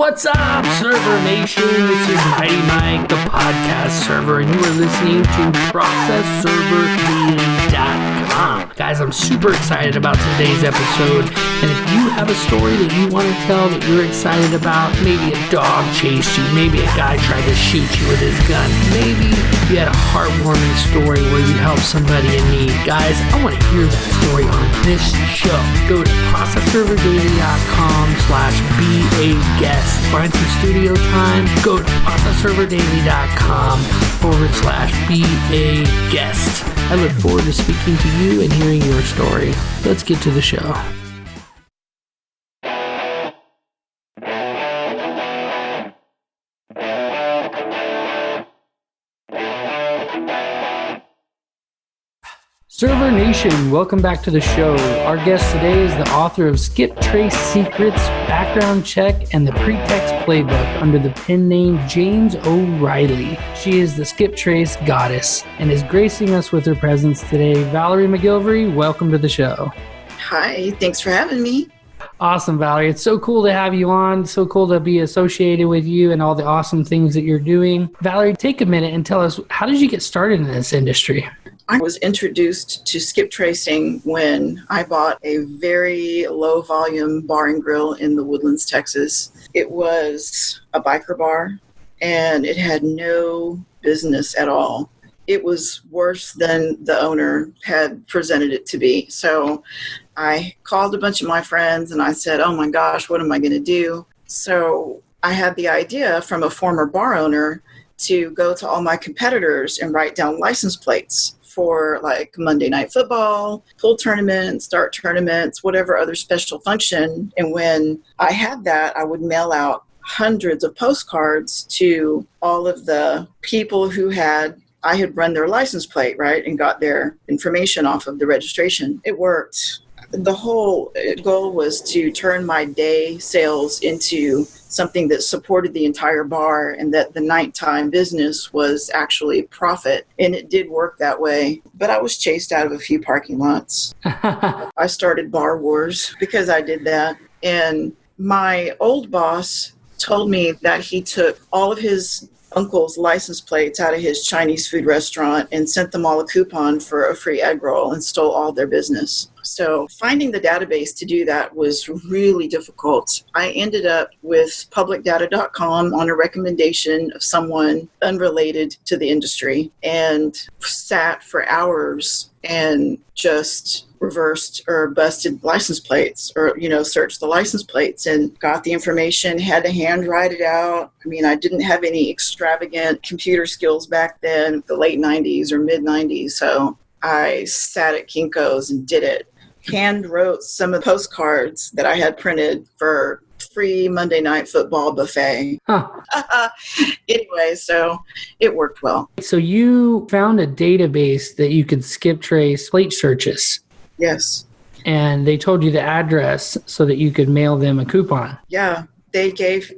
What's up, Server Nation? This is Mighty Mike, the podcast server, and you are listening to ProcessServerDaily.com. Guys, I'm super excited about today's episode, and if you have a story that you want to tell that you're excited about, maybe a dog chased you, maybe a guy tried to shoot you with his gun, maybe you had a heartwarming story where you helped somebody in need, guys, I want to hear that story on this show. Go to ProcessServerDaily.com/be-a-guest. Find some studio time. Go to ProcessServerDaily.com/be-a-guest. I look forward to speaking to you and hearing your story. Let's get to the show. Server Nation, welcome back to the show. Our guest today is the author of Skip Trace Secrets, Background Check, and the Pretext Playbook under the pen name James O'Reilly. She is the Skip Trace goddess and is gracing us with her presence today. Valerie McGilvery, welcome to the show. Hi, thanks for having me. Awesome, Valerie. It's so cool to have you on. So cool to be associated with you and all the awesome things that you're doing. Valerie, take a minute and tell us, how did you get started in this industry? I was introduced to skip tracing when I bought a very low volume bar and grill in the Woodlands, Texas. It was a biker bar and it had no business at all. It was worse than the owner had presented it to be. So I called a bunch of my friends and I said, oh my gosh, what am I going to do? So I had the idea from a former bar owner to go to all my competitors and write down license plates for like Monday Night Football, pool tournaments, dart tournaments, whatever other special function. And when I had that, I would mail out hundreds of postcards to all of the people who I had run their license plate, right, and got their information off of the registration. It worked. The whole goal was to turn my day sales into something that supported the entire bar and that the nighttime business was actually profit. And it did work that way. But I was chased out of a few parking lots. I started bar wars because I did that. And my old boss told me that he took all of his uncle's license plates out of his Chinese food restaurant and sent them all a coupon for a free egg roll and stole all their business. So finding the database to do that was really difficult. I ended up with publicdata.com on a recommendation of someone unrelated to the industry and sat for hours and just reversed or busted license plates or, searched the license plates and got the information, had to hand write it out. I mean, I didn't have any extravagant computer skills back then, the late 90s or mid 90s. So I sat at Kinko's and did it. Hand wrote some of the postcards that I had printed for free Monday Night Football buffet. Anyway, so it worked well. So you found a database that you could skip trace plate searches. Yes. And they told you the address so that you could mail them a coupon. Yeah. They gave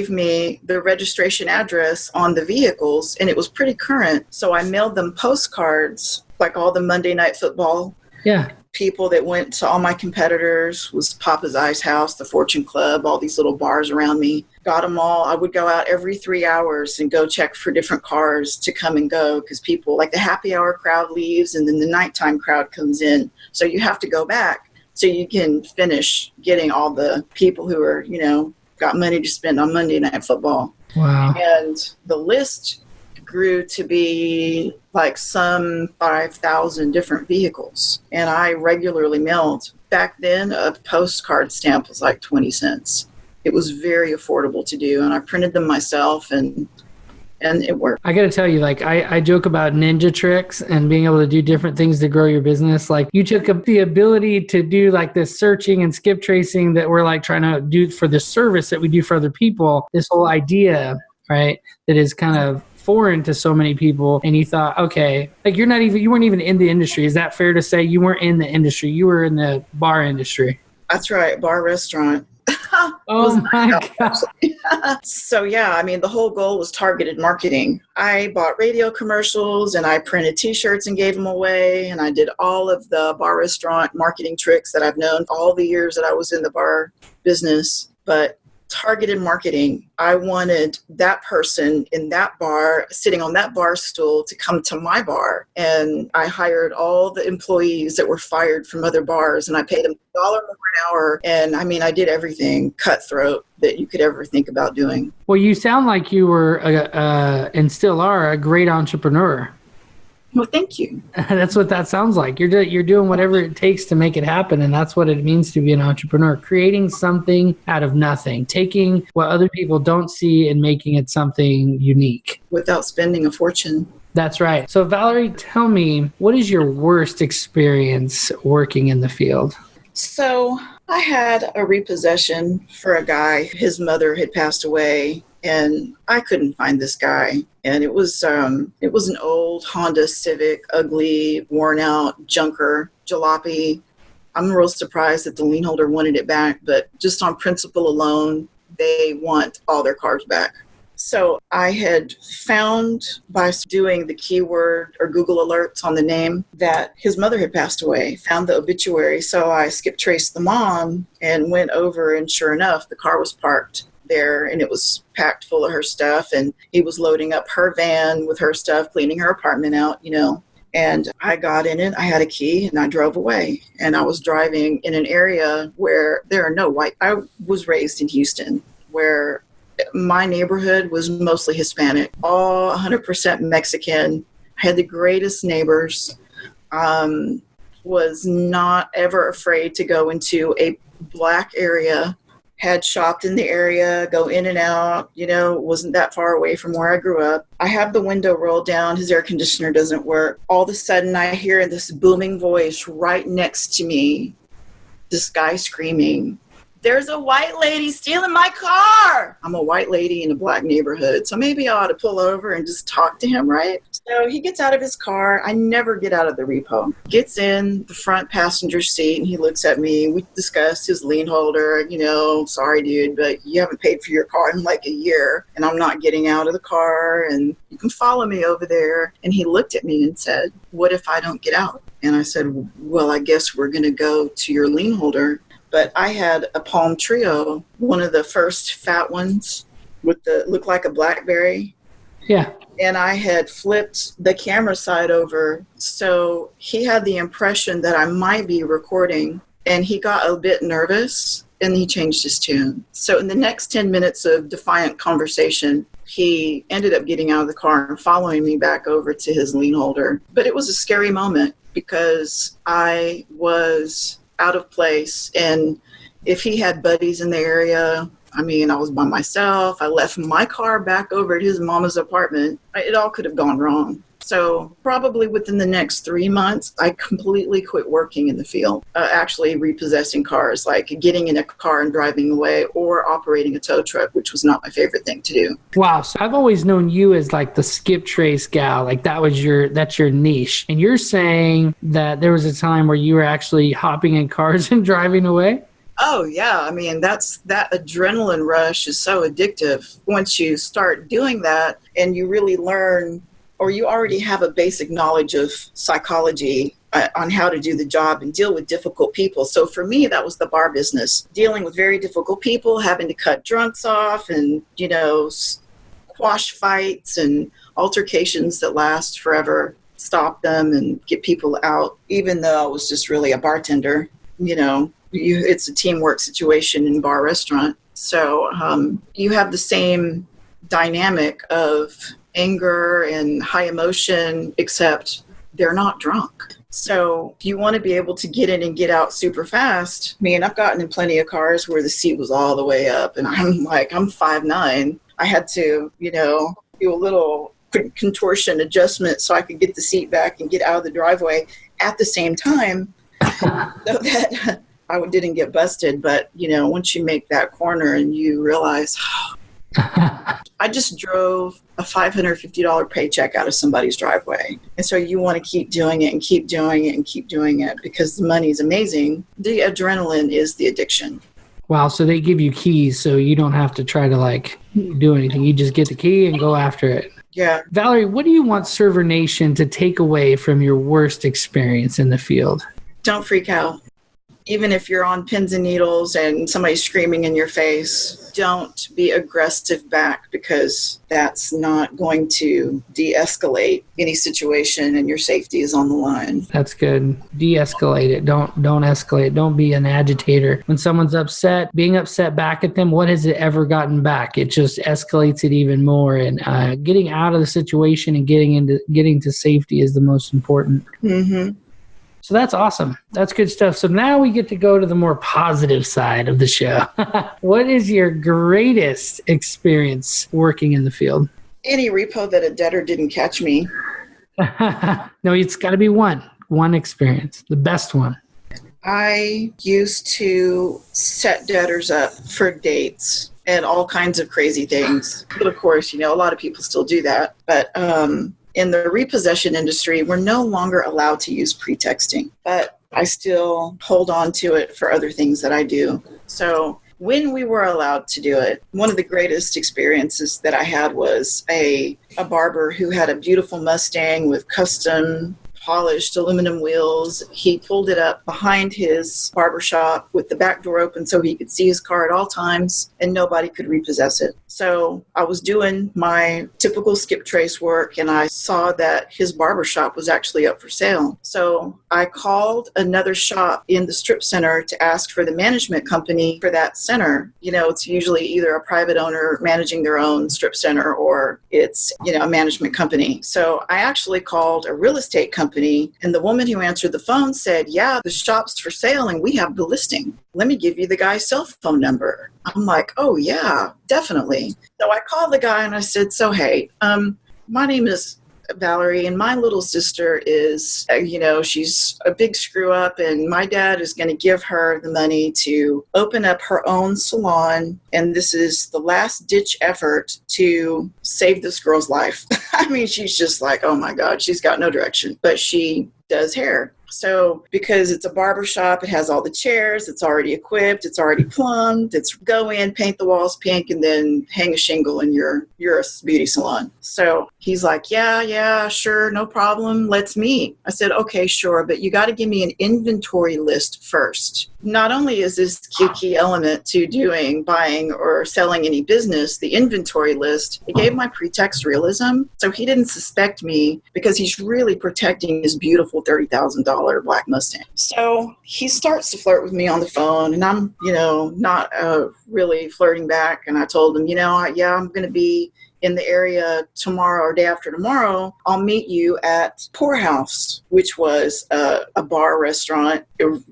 me the registration address on the vehicles, and it was pretty current. So I mailed them postcards, like all the Monday Night Football. Yeah. People that went to all my competitors was Papa's Ice House, the Fortune Club, all these little bars around me. Got them all. I would go out every 3 hours and go check for different cars to come and go because people, like the happy hour crowd leaves and then the nighttime crowd comes in. So you have to go back so you can finish getting all the people who are, got money to spend on Monday Night Football. Wow. And the list grew to be like some 5,000 different vehicles. And I regularly mailed. Back then, a postcard stamp was like 20 cents. It was very affordable to do. And I printed them myself and it worked. I got to tell you, I joke about ninja tricks and being able to do different things to grow your business. Like you took up the ability to do like this searching and skip tracing that we're like trying to do for the service that we do for other people. This whole idea, right, that is kind of foreign to so many people, and you thought, okay, like you weren't even in the industry. Is that fair to say? You weren't in the industry, you were in the bar industry? That's right, bar restaurant. Oh my God. So yeah, I mean, the whole goal was targeted marketing. I bought radio commercials and I printed t-shirts and gave them away. And I did all of the bar restaurant marketing tricks that I've known all the years that I was in the bar business. But targeted marketing. I wanted that person in that bar, sitting on that bar stool, to come to my bar. And I hired all the employees that were fired from other bars, and I paid them $1 more an hour. And I mean, I did everything cutthroat that you could ever think about doing. Well, you sound like you were, and still are, a great entrepreneur. Well, thank you. That's what that sounds like. You're doing whatever it takes to make it happen, and that's what it means to be an entrepreneur. Creating something out of nothing, taking what other people don't see and making it something unique. Without spending a fortune. That's right. So Valerie, tell me, what is your worst experience working in the field? So I had a repossession for a guy. His mother had passed away, and I couldn't find this guy. And it was an old Honda Civic, ugly, worn out, junker, jalopy. I'm real surprised that the lien holder wanted it back, but just on principle alone, they want all their cars back. So I had found, by doing the keyword or Google alerts on the name, that his mother had passed away, found the obituary. So I skip traced the mom and went over, and sure enough, the car was parked there, and it was packed full of her stuff, and he was loading up her van with her stuff, cleaning her apartment out, and I got in it. I had a key, and I drove away. And I was driving in an area where there are no white. I was raised in Houston, where my neighborhood was mostly Hispanic, all 100% Mexican. I had the greatest neighbors. Was not ever afraid to go into a black area. Had shopped in the area, go in and out, wasn't that far away from where I grew up. I have the window rolled down. His air conditioner doesn't work. All of a sudden, I hear this booming voice right next to me, this guy screaming, "There's a white lady stealing my car." I'm a white lady in a black neighborhood, so maybe I ought to pull over and just talk to him, right? So he gets out of his car. I never get out of the repo. Gets in the front passenger seat, and he looks at me. We discussed his lien holder. Sorry, dude, but you haven't paid for your car in like a year, and I'm not getting out of the car, and you can follow me over there. And he looked at me and said, "What if I don't get out?" And I said, "Well, I guess we're going to go to your lien holder." But I had a Palm Trio, one of the first fat ones with looked like a BlackBerry. Yeah. And I had flipped the camera side over. So he had the impression that I might be recording, and he got a bit nervous, and he changed his tune. So in the next 10 minutes of defiant conversation, he ended up getting out of the car and following me back over to his lien holder. But it was a scary moment because I was out of place, and if he had buddies in the area, I was by myself. I left my car back over at his mama's apartment. It all could have gone wrong. So probably within the next 3 months, I completely quit working in the field, actually repossessing cars, like getting in a car and driving away, or operating a tow truck, which was not my favorite thing to do. Wow. So I've always known you as like the skip trace gal, like that's your niche. And you're saying that there was a time where you were actually hopping in cars and driving away? Oh, yeah. That adrenaline rush is so addictive. Once you start doing that and you really learn, or you already have a basic knowledge of psychology on how to do the job and deal with difficult people. So for me, that was the bar business, dealing with very difficult people, having to cut drunks off and, quash fights and altercations that last forever, stop them and get people out, even though I was just really a bartender. It's a teamwork situation in bar restaurant. So you have the same dynamic of anger and high emotion, except they're not drunk. So if you want to be able to get in and get out super fast, I've gotten in plenty of cars where the seat was all the way up, and I'm 5'9". I had to, do a little contortion adjustment so I could get the seat back and get out of the driveway at the same time so that I didn't get busted. But, once you make that corner and you realize, I just drove a $550 paycheck out of somebody's driveway. And so you want to keep doing it and keep doing it and keep doing it because the money is amazing. The adrenaline is the addiction. Wow. So they give you keys so you don't have to try to do anything. You just get the key and go after it. Yeah. Valerie, what do you want Server Nation to take away from your worst experience in the field? Don't freak out. even if you're on pins and needles and somebody's screaming in your face, don't be aggressive back, because that's not going to de-escalate any situation, and your safety is on the line. That's good. De-escalate it. Don't escalate. Don't be an agitator. When someone's upset, being upset back at them, what has it ever gotten back? It just escalates it even more. And getting out of the situation and getting to safety is the most important. Mm-hmm. So that's awesome. That's good stuff. So now we get to go to the more positive side of the show. What is your greatest experience working in the field? Any repo that a debtor didn't catch me. No, it's got to be one experience, the best one. I used to set debtors up for dates and all kinds of crazy things. But of course, a lot of people still do that. But in the repossession industry, we're no longer allowed to use pretexting, but I still hold on to it for other things that I do. So when we were allowed to do it, one of the greatest experiences that I had was a barber who had a beautiful Mustang with custom polished aluminum wheels. He pulled it up behind his barbershop with the back door open so he could see his car at all times, and nobody could repossess it. So I was doing my typical skip trace work, and I saw that his barbershop was actually up for sale. So I called another shop in the strip center to ask for the management company for that center. It's usually either a private owner managing their own strip center, or it's, a management company. So I actually called a real estate company, and the woman who answered the phone said, "Yeah, the shop's for sale and we have the listing. Let me give you the guy's cell phone number." I'm like, "Oh yeah, definitely." So I called the guy and I said, "So hey, my name is Valerie, and my little sister is, she's a big screw up, and my dad is going to give her the money to open up her own salon, and this is the last ditch effort to save this girl's life." I mean, she's just like, oh my God, she's got no direction, but she does hair. So because it's a barbershop, it has all the chairs, it's already equipped, it's already plumbed, it's go in, paint the walls pink, and then hang a shingle and you're a beauty salon. So he's like, yeah, sure, no problem, let's meet. I said, okay, sure, but you got to give me an inventory list first. Not only is this key element to buying or selling any business, the inventory list, it gave my pretext realism. So he didn't suspect me because he's really protecting his beautiful $30,000 black Mustang. So he starts to flirt with me on the phone, and I'm, not really flirting back. And I told him, I'm going to be in the area tomorrow or day after tomorrow. I'll meet you at Poorhouse, which was a bar restaurant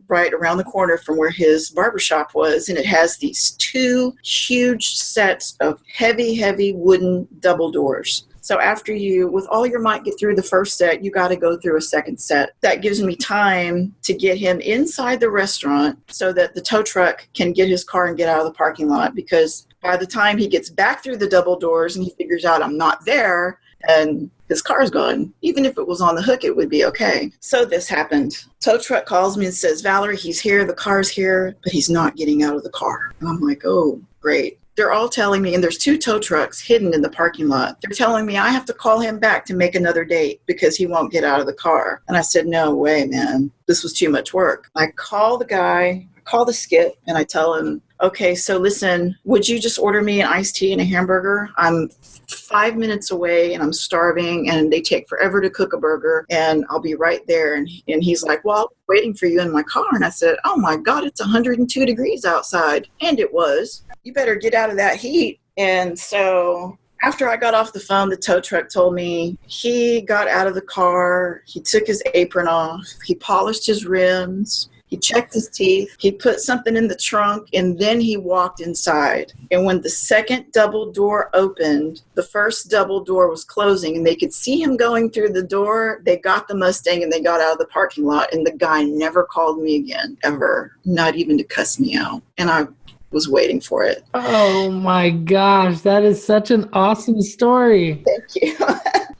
right around the corner from where his barbershop was. And it has these two huge sets of heavy wooden double doors. So after you, with all your might, get through the first set, you got to go through a second set. That gives me time to get him inside the restaurant so that the tow truck can get his car and get out of the parking lot, because by the time he gets back through the double doors and he figures out I'm not there, and his car's gone. Even if it was on the hook, it would be okay. So this happened. Tow truck calls me and says, "Valerie, he's here, the car's here, but he's not getting out of the car." And I'm like, oh, great. They're all telling me, and there's two tow trucks hidden in the parking lot. They're telling me I have to call him back to make another date because he won't get out of the car. And I said, no way, man. This was too much work. I call the guy, I call the skip, and I tell him, okay, so listen, would you just order me an iced tea and a hamburger? I'm 5 minutes away and I'm starving, and they take forever to cook a burger, and I'll be right there. And he's like, well, I'm waiting for you in my car. And I said, oh my God, it's 102 degrees outside. And it was. You better get out of that heat. And so after I got off the phone, the tow truck told me he got out of the car, he took his apron off, he polished his rims, he checked his teeth, he put something in the trunk, and then he walked inside. And when the second double door opened, the first double door was closing, and they could see him going through the door. They got the Mustang and they got out of the parking lot, and the guy never called me again, ever, not even to cuss me out. And I was waiting for it. Oh my gosh, that is such an awesome story. Thank you.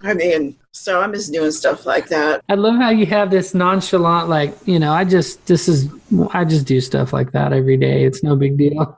I mean, so I'm just doing stuff like that. I love how you have this nonchalant, like, I just do stuff like that every day. It's no big deal.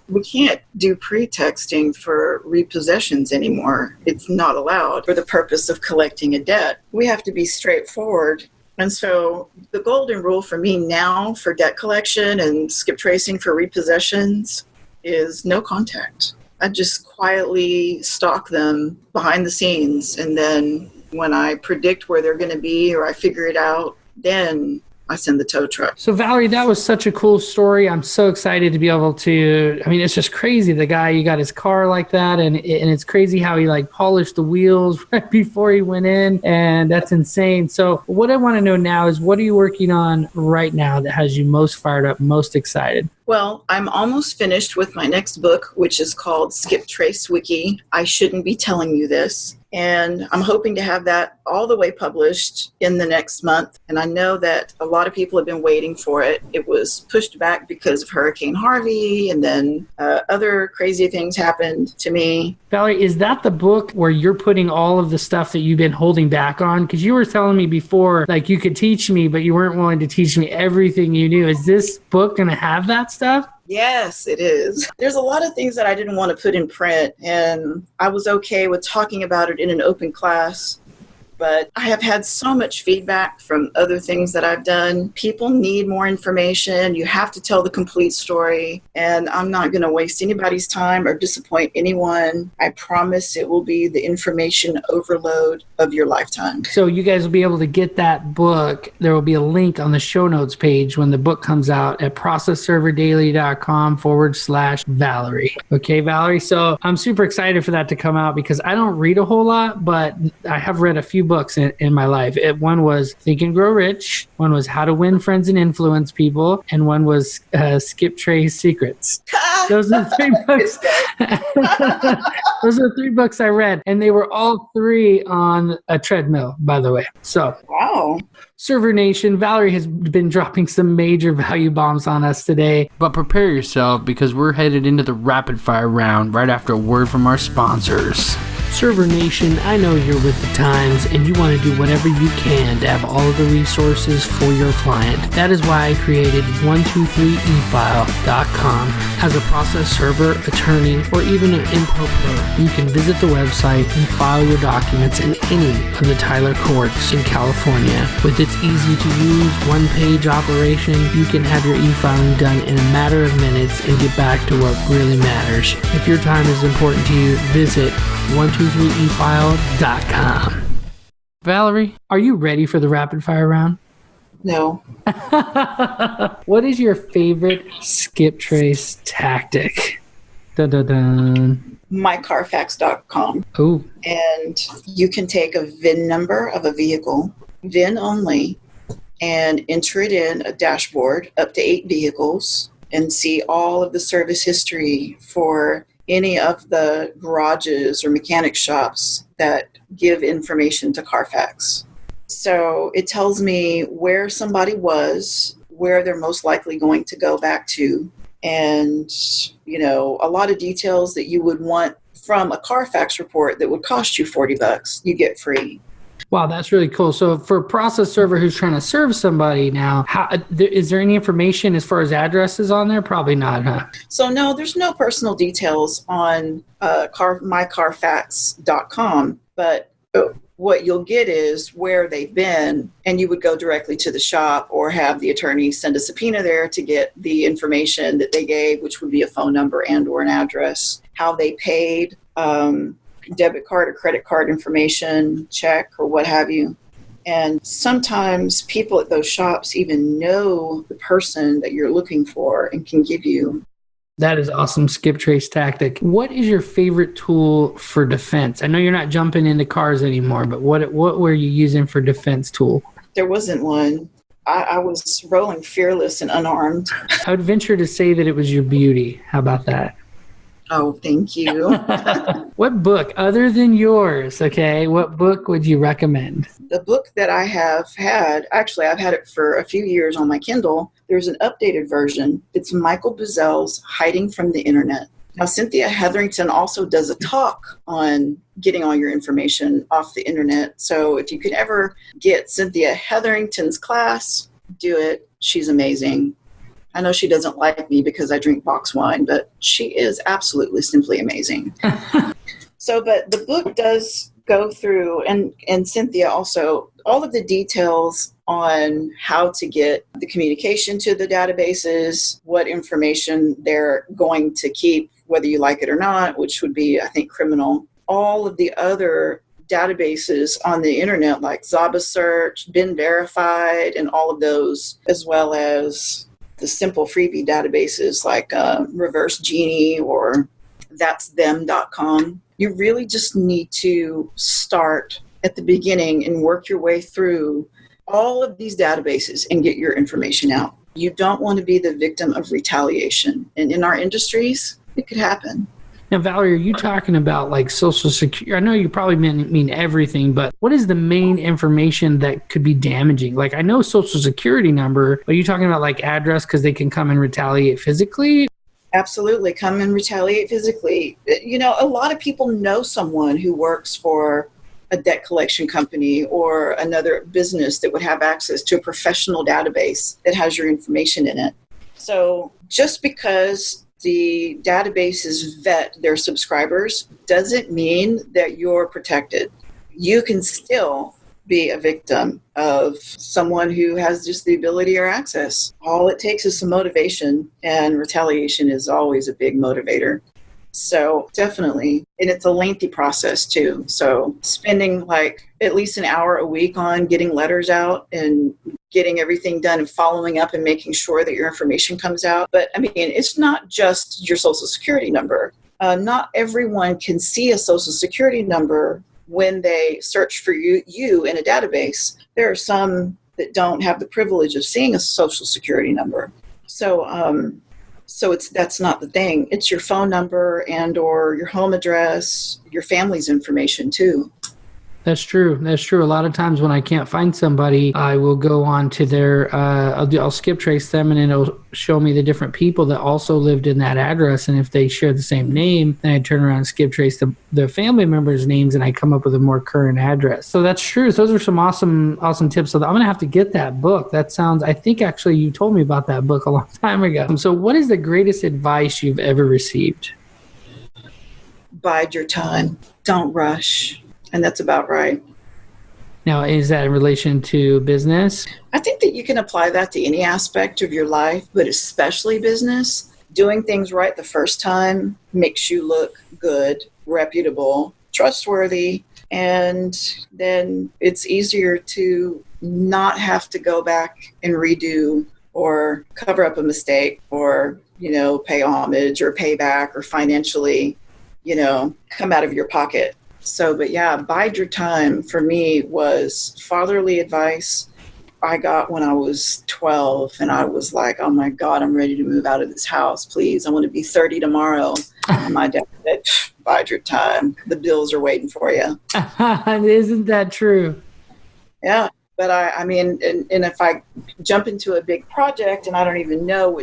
We can't do pretexting for repossessions anymore. It's not allowed for the purpose of collecting a debt. We have to be straightforward And so the golden rule for me now for debt collection and skip tracing for repossessions is no contact. I just quietly stalk them behind the scenes. And then when I predict where they're going to be or I figure it out, then I send the tow truck. So Valerie, that was such a cool story. I'm so excited to be able to, I mean, it's just crazy. The guy, you got his car like that. And it's crazy how he like polished the wheels right before he went in. And that's insane. So what I want to know now is, what are you working on right now that has you most fired up, most excited? Well, I'm almost finished with my next book, which is called Skip Trace Wiki. I shouldn't be telling you this. And I'm hoping to have that all the way published in the next month. And I know that a lot of people have been waiting for it. It was pushed back because of Hurricane Harvey, and then other crazy things happened to me. Valerie, is that the book where you're putting all of the stuff that you've been holding back on? Because you were telling me before, like, you could teach me, but you weren't willing to teach me everything you knew. Is this book going to have that stuff? Yes, it is. There's a lot of things that I didn't want to put in print, and I was okay with talking about it in an open class. But I have had so much feedback from other things that I've done. People need more information. You have to tell the complete story. And I'm not going to waste anybody's time or disappoint anyone. I promise it will be the information overload of your lifetime. So you guys will be able to get that book. There will be a link on the show notes page when the book comes out at processserverdaily.com/Valerie. Okay, Valerie. So I'm super excited for that to come out because I don't read a whole lot, but I have read a few books in my life. One was Think and Grow Rich, one was How to Win Friends and Influence People, and one was Skip Trace Secrets. Those are the three books. Those are the three books I read, and they were all three on a treadmill, by the way. So, wow. Server Nation, Valerie has been dropping some major value bombs on us today. But prepare yourself because we're headed into the rapid fire round right after a word from our sponsors. Server Nation, I know you're with the times and you want to do whatever you can to have all of the resources for your client. That is why I created 123efile.com. As a process server, attorney, or even an info pro, you can visit the website and file your documents in any of the Tyler courts in California. With its easy-to-use, one-page operation, you can have your e-filing done in a matter of minutes and get back to what really matters. If your time is important to you, visit 123efile.com. Valerie, are you ready for the rapid fire round? No. What is your favorite skip trace tactic? Dun, dun, dun. MyCarfax.com. Oh. And you can take a VIN number of a vehicle, VIN only, and enter it in a dashboard up to 8 vehicles and see all of the service history for any of the garages or mechanic shops that give information to Carfax. So it tells me where somebody was, where they're most likely going to go back to, and, you know, a lot of details that you would want from a Carfax report that would cost you $40, you get free. Wow, that's really cool. So for a process server who's trying to serve somebody now, is there any information as far as addresses on there? Probably not, huh? So no, there's no personal details on mycarfax.com, but what you'll get is where they've been, and you would go directly to the shop or have the attorney send a subpoena there to get the information that they gave, which would be a phone number and or an address, how they paid, debit card or credit card information, check or what have you. And sometimes people at those shops even know the person that you're looking for and can give you. That is awesome skip trace tactic. What is your favorite tool for defense? I know you're not jumping into cars anymore, but what were you using for defense tool? There wasn't one. I was rolling fearless and unarmed. I would venture to say that it was your beauty. How about that? Oh, thank you. What book, other than yours, okay, what book would you recommend? The book that I have had, actually, I've had it for a few years on my Kindle. There's an updated version. It's Michael Buzel's Hiding from the Internet. Now, Cynthia Hetherington also does a talk on getting all your information off the internet. So if you could ever get Cynthia Hetherington's class, do it. She's amazing. I know she doesn't like me because I drink box wine, but she is absolutely simply amazing. But the book does go through, and Cynthia also, all of the details on how to get the communication to the databases, what information they're going to keep, whether you like it or not, which would be, I think, criminal. All of the other databases on the internet, like Zaba Search, Been Verified, and all of those, as well as the simple freebie databases like Reverse Genie or that'sthem.com. You really just need to start at the beginning and work your way through all of these databases and get your information out. You don't want to be the victim of retaliation. And in our industries, it could happen. Now, Valerie, are you talking about like Social Security? I know you probably mean everything, but what is the main information that could be damaging? Like, I know Social Security number. Are you talking about like address because they can come and retaliate physically? Absolutely. Come and retaliate physically. You know, a lot of people know someone who works for a debt collection company or another business that would have access to a professional database that has your information in it. So just because the databases vet their subscribers doesn't mean that you're protected. You can still be a victim of someone who has just the ability or access. All it takes is some motivation, and retaliation is always a big motivator. So definitely, and it's a lengthy process too. So spending like at least an hour a week on getting letters out and getting everything done and following up and making sure that your information comes out. But I mean, it's not just your Social Security number. Not everyone can see a Social Security number when they search for you in a database. There are some that don't have the privilege of seeing a Social Security number. So that's not the thing. It's your phone number and or your home address, your family's information too. That's true. That's true. A lot of times when I can't find somebody, I will go on to their, I'll skip trace them, and it'll show me the different people that also lived in that address. And if they share the same name, then I turn around and skip trace the family members' names, and I come up with a more current address. So that's true. So those are some awesome tips. So I'm going to have to get that book. That sounds, I think actually you told me about that book a long time ago. So what is the greatest advice you've ever received? Bide your time. Don't rush. And that's about right. Now, is that in relation to business? I think that you can apply that to any aspect of your life, but especially business. Doing things right the first time makes you look good, reputable, trustworthy, and then it's easier to not have to go back and redo or cover up a mistake or, pay homage or pay back or financially, come out of your pocket. So, but yeah, bide your time for me was fatherly advice I got when I was 12. And I was like, oh my God, I'm ready to move out of this house. Please, I want to be 30 tomorrow. And my dad said, bide your time. The bills are waiting for you. Isn't that true? Yeah. But I mean, and if I jump into a big project and I don't even know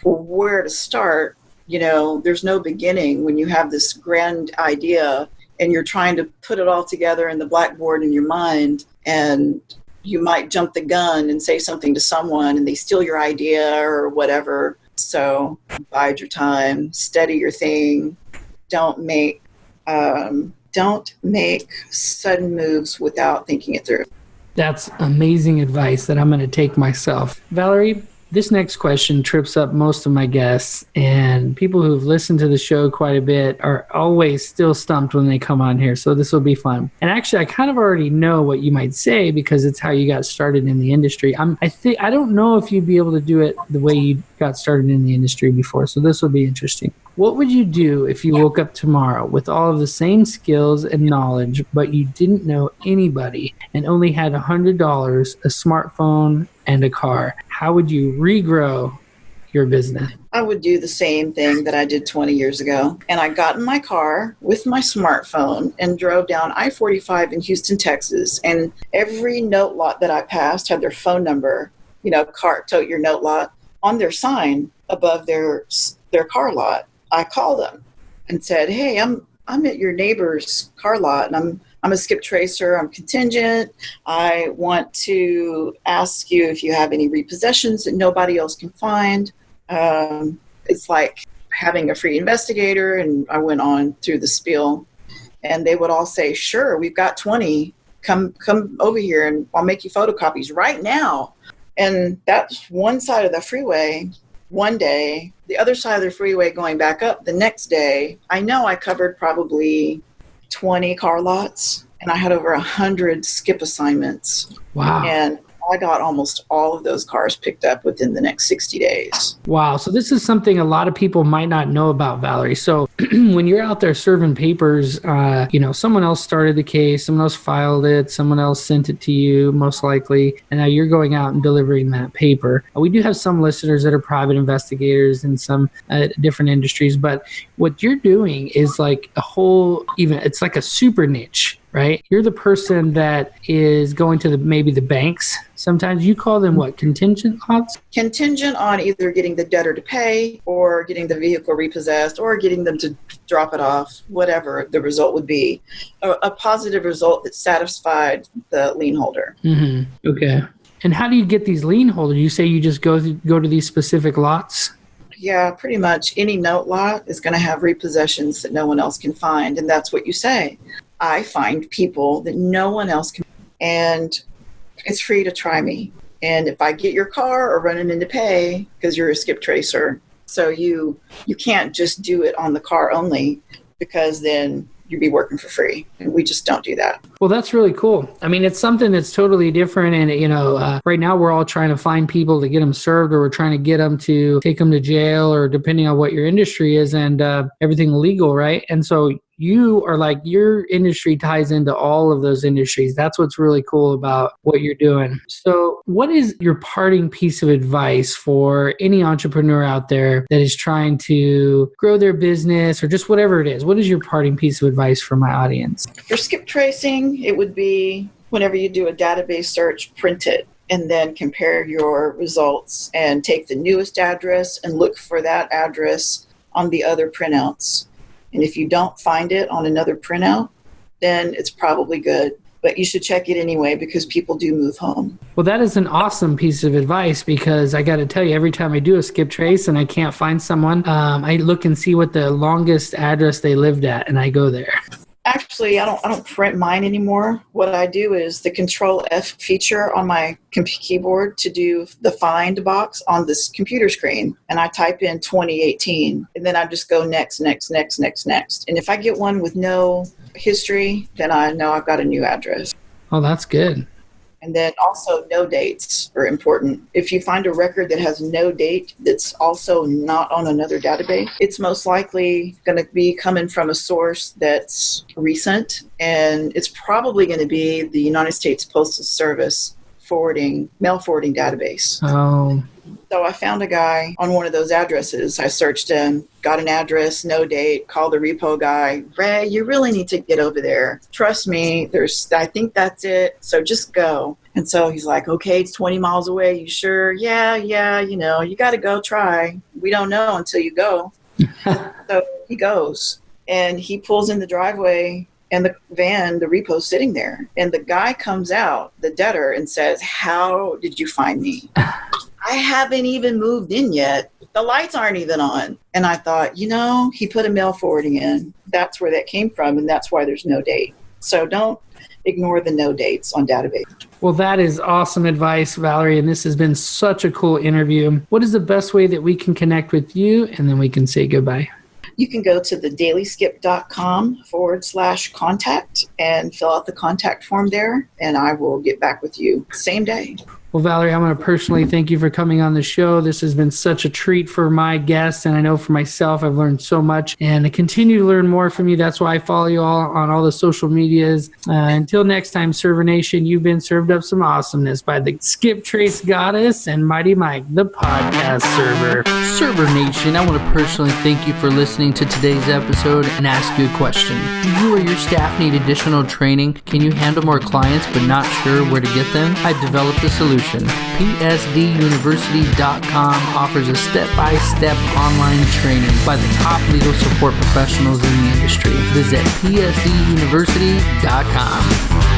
where to start, there's no beginning when you have this grand idea and you're trying to put it all together in the blackboard in your mind, and you might jump the gun and say something to someone and they steal your idea or whatever. So bide your time, study your thing. Don't make sudden moves without thinking it through. That's amazing advice that I'm going to take myself. Valerie, this next question trips up most of my guests, and people who've listened to the show quite a bit are always still stumped when they come on here. So this will be fun. And actually, I kind of already know what you might say because it's how you got started in the industry. I don't know if you'd be able to do it the way you got started in the industry before. So this will be interesting. What would you do if you woke up tomorrow with all of the same skills and knowledge, but you didn't know anybody and only had $100, a smartphone, and a car? How would you regrow your business? I would do the same thing that I did 20 years ago. And I got in my car with my smartphone and drove down I-45 in Houston, Texas. And every note lot that I passed had their phone number, tote your note lot, on their sign above their car lot. I called them and said, hey, I'm at your neighbor's car lot, and I'm a skip tracer. I'm contingent. I want to ask you if you have any repossessions that nobody else can find. It's like having a free investigator. And I went on through the spiel. And they would all say, sure, we've got 20. Come over here and I'll make you photocopies right now. And that's one side of the freeway one day, the other side of the freeway going back up the next day. I know I covered probably 20 car lots, and I had over 100 skip assignments. Wow. And I got almost all of those cars picked up within the next 60 days. Wow. So this is something a lot of people might not know about, Valerie. So when you're out there serving papers, someone else started the case, someone else filed it, someone else sent it to you, most likely, and now you're going out and delivering that paper. We do have some listeners that are private investigators in some different industries, but what you're doing is like it's like a super niche, right? You're the person that is going to maybe the banks. Sometimes you call them what? Contingent lots? Contingent on either getting the debtor to pay or getting the vehicle repossessed or getting them to drop it off, whatever the result would be. A positive result that satisfied the lien holder. Mm-hmm. Okay. And how do you get these lien holders? You say you just go to these specific lots? Yeah, pretty much any note lot is going to have repossessions that no one else can find. And that's what you say. I find people that no one else can, and it's free to try me. And if I get your car or running into pay, because you're a skip tracer, so you can't just do it on the car only, because then you'd be working for free. And we just don't do that. Well, that's really cool. I mean, it's something that's totally different. And, right now we're all trying to find people to get them served, or we're trying to get them to take them to jail, or depending on what your industry is, and everything legal, right? And so you are like, your industry ties into all of those industries. That's what's really cool about what you're doing. So what is your parting piece of advice for any entrepreneur out there that is trying to grow their business, or just whatever it is? What is your parting piece of advice for my audience? For skip tracing, it would be whenever you do a database search, print it and then compare your results and take the newest address and look for that address on the other printouts. And if you don't find it on another printout, then it's probably good. But you should check it anyway, because people do move home. Well, that is an awesome piece of advice, because I got to tell you, every time I do a skip trace and I can't find someone, I look and see what the longest address they lived at, and I go there. Actually, I don't print mine anymore. What I do is the Control F feature on my keyboard to do the find box on this computer screen. And I type in 2018, and then I just go next. And if I get one with no history, then I know I've got a new address. Oh, that's good. And then also no dates are important. If you find a record that has no date that's also not on another database, it's most likely going to be coming from a source that's recent, and it's probably going to be the United States Postal Service mail forwarding database. Oh. So I found a guy on one of those addresses. I searched him, got an address, no date, called the repo guy. Ray, you really need to get over there. Trust me, I think that's it. So just go. And so he's like, okay, it's 20 miles away. You sure? Yeah, you got to go try. We don't know until you go. So he goes, and he pulls in the driveway, and the van, the repo's sitting there. And the guy comes out, the debtor, and says, how did you find me? I haven't even moved in yet. The lights aren't even on. And I thought, he put a mail forwarding in. That's where that came from, and that's why there's no date. So don't ignore the no dates on database. Well, that is awesome advice, Valerie, and this has been such a cool interview. What is the best way that we can connect with you, and then we can say goodbye? You can go to thedailyskip.com/contact and fill out the contact form there, and I will get back with you same day. Well, Valerie, I want to personally thank you for coming on the show. This has been such a treat for my guests, and I know for myself, I've learned so much, and I continue to learn more from you. That's why I follow you all on all the social medias. Until next time, Server Nation, you've been served up some awesomeness by the Skip Trace Goddess and Mighty Mike, the podcast server. Server Nation, I want to personally thank you for listening to today's episode and ask you a question. Do you or your staff need additional training? Can you handle more clients but not sure where to get them? I've developed a solution. PSDuniversity.com offers a step-by-step online training by the top legal support professionals in the industry. Visit PSDuniversity.com.